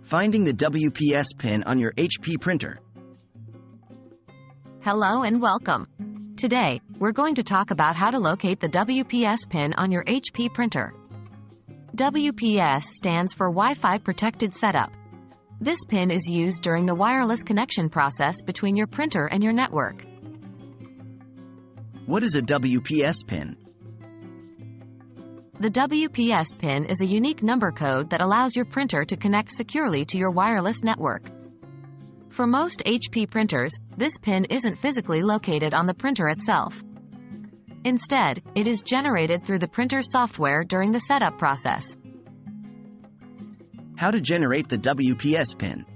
Finding the WPS pin on your HP printer. Hello and welcome. Today, we're going to talk about how to locate the WPS pin on your HP printer. WPS stands for Wi-Fi Protected Setup. This pin is used during the wireless connection process between your printer and your network. What is a WPS pin? The WPS pin is a unique number code that allows your printer to connect securely to your wireless network. For most HP printers, this pin isn't physically located on the printer itself. Instead, it is generated through the printer's software during the setup process. How to generate the WPS pin.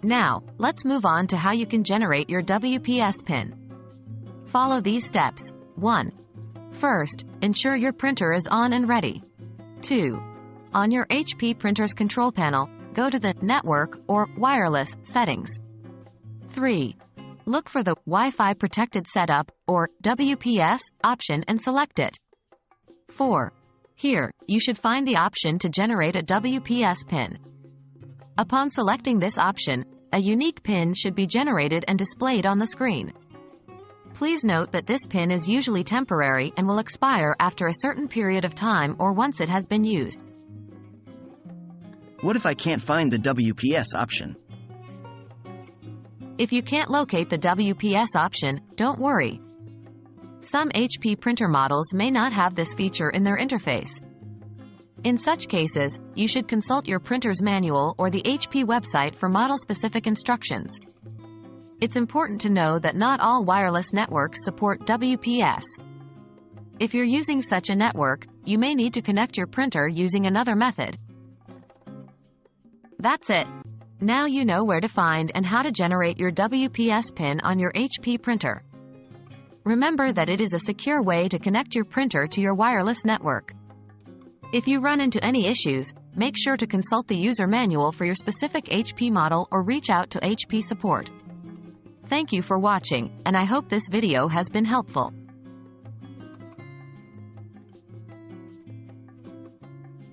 Now, let's move on to how you can generate your WPS pin. Follow these steps. 1. First, ensure your printer is on and ready. 2. On your HP printer's control panel, go to the Network or Wireless settings. 3. Look for the Wi-Fi Protected Setup or WPS option and select it. 4. Here, you should find the option to generate a WPS pin. Upon selecting this option, a unique pin should be generated and displayed on the screen. Please note that this pin is usually temporary and will expire after a certain period of time or once it has been used. What if I can't find the WPS option? If you can't locate the WPS option, don't worry. Some HP printer models may not have this feature in their interface. In such cases, you should consult your printer's manual or the HP website for model-specific instructions. It's important to know that not all wireless networks support WPS. If you're using such a network, you may need to connect your printer using another method. That's it. Now you know where to find and how to generate your WPS pin on your HP printer. Remember that it is a secure way to connect your printer to your wireless network. If you run into any issues, make sure to consult the user manual for your specific HP model or reach out to HP support. Thank you for watching, and I hope this video has been helpful.